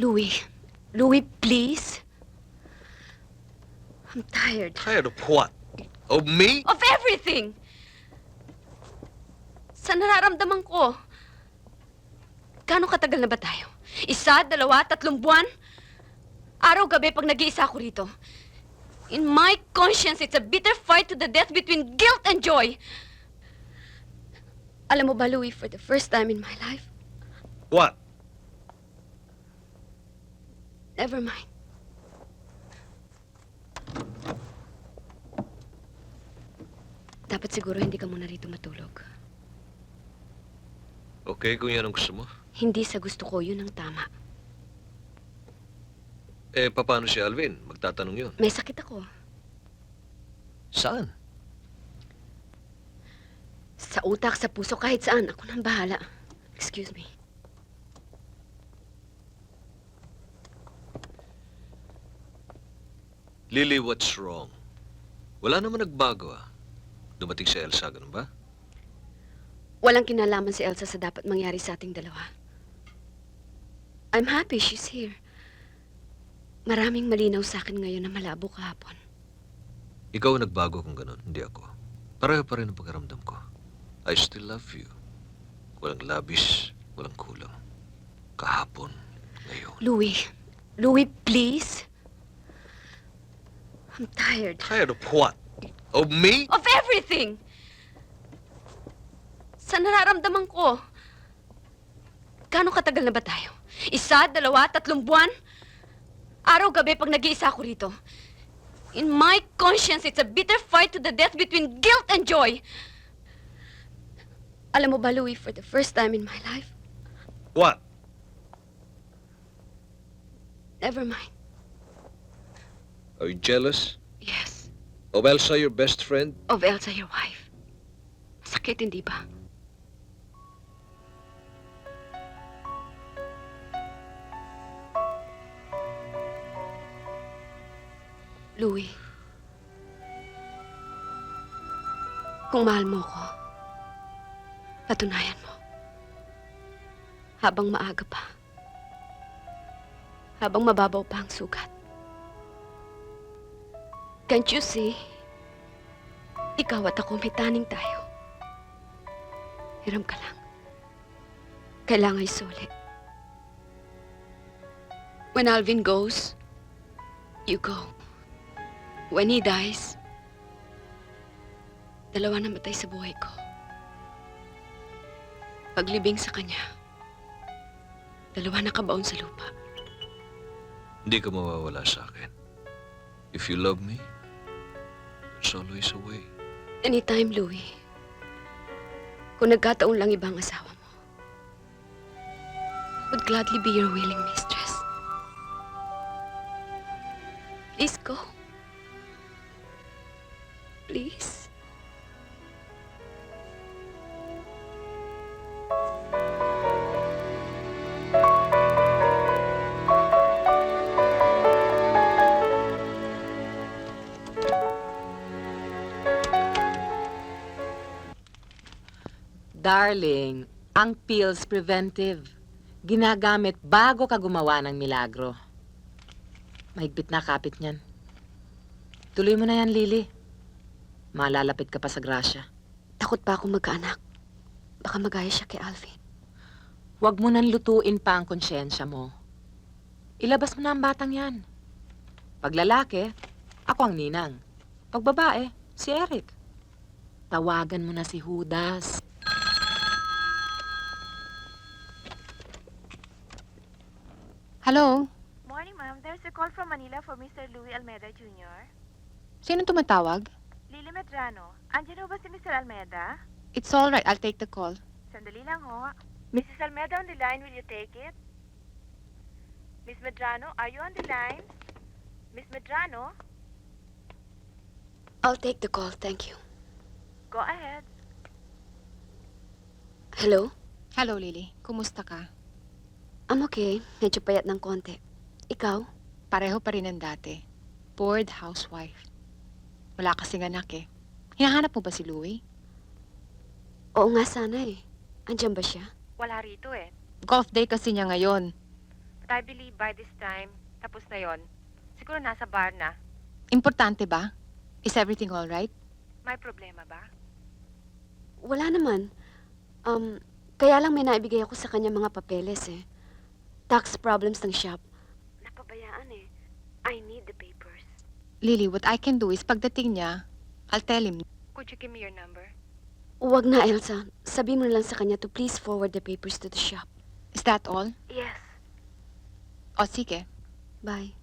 Louie. Louie, please. I'm tired. Tired of what? Of me? Of everything! Sa nararamdaman ko. Gano'ng katagal na ba tayo? 1, 2, 3 buwan? Araw-gabi pag nag-iisa ako rito. In my conscience, it's a bitter fight to the death between guilt and joy. Alam mo ba, Louie, for the first time in my life, What? never mind. Dapat siguro hindi ka muna rito matulog. Okay, kung yan ang gusto mo. Hindi sa gusto ko, yun ang tama. Eh, paano si Alvin? Magtatanong yun. May sakit ako. Saan? Sa utak, sa puso, kahit saan. Ako nang bahala. Excuse me. Lily, what's wrong? Wala naman nagbago ah. Dumating si Elsa, ganun ba? Walang kinalaman si Elsa sa dapat mangyari sa ating dalawa. I'm happy she's here. Maraming malinaw sa akin ngayon na malabo kahapon. Ikaw ang nagbago kung ganun, hindi ako. Pareho pa rin ang pagkaramdam ko. I still love you. Walang labis, walang kulang. Kahapon, ngayon. Louie. Louie, please. I'm tired. Tired of what? Of me? Of everything! Sa nararamdaman ko. Gano'ng katagal na ba tayo? 1, 2, 3 buwan? Araw-gabi pag nag-iisa ako rito. In my conscience, it's a bitter fight to the death between guilt and joy. Alam mo ba, Louie, for the first time in my life, What? never mind. Are you jealous? Yes, Of Elsa, your best friend? of Elsa, your wife. Sakit, hindi ba? Louie, kung mahal mo ko, patunayan mo. Habang maaga pa. Habang mababaw pa ang sugat. Can't you see? Ikaw at ako may taning tayo. Hiram ka lang. Kailangan isuli. When Alvin goes, you go. When he dies, dalawa na matay sa buhay ko. Paglibing sa kanya, dalawa na kabaon sa lupa. Hindi ka mawawala sa akin. If you love me, there's always a way. Anytime, Louie. Kung nagkataon lang ibang asawa mo, would gladly be your willing mistress. Please go. Please. Darling, ang pills preventive. Ginagamit bago ka gumawa ng milagro. Mahigpit na kapit niyan. Tuloy mo na yan, Lily. Malalapit ka pa sa grasya. Takot pa akong magkaanak. Baka magaya siya kay Alvin. Huwag mo nang lutuin pa ang konsyensya mo. Ilabas mo na ang batang yan. Pag lalaki, ako ang ninang. Pag babae, si Eric. Tawagan mo na si Judas. Hello? Morning, ma'am. There's a call from Manila for Mr. Louis Almeida Jr. Sino tumatawag? Lily Medrano. Andiyan ho ba si Mr. Almeida? It's all right. I'll take the call. Sandali lang ho. Mrs. Almeida on the line, will you take it? Miss Medrano, are you on the line? Miss Medrano? I'll take the call, thank you. Go ahead. Hello? Hello, Lily. Kumusta ka? I'm okay. Medyo payat ng konti. Ikaw? Pareho pa rin ang dati. Bored housewife. Wala kasing anak eh. Hinahanap mo ba si Louie? Oo nga sana eh. Andiyan ba siya? Wala rito eh. Golf day kasi niya ngayon. I believe by this time, tapos na yon. Siguro nasa bar na. Importante ba? Is everything all right? May problema ba? Wala naman. Kaya lang may naibigay ako sa kanya mga papeles eh. Tax problems ng shop. Napabayaan eh. I need the papers. Lily, what I can do is pagdating niya, I'll tell him. Could you give me your number? Huwag na, Elsa. Sabihin mo na lang sa kanya to please forward the papers to the shop. Is that all? Yes. O sige. Bye.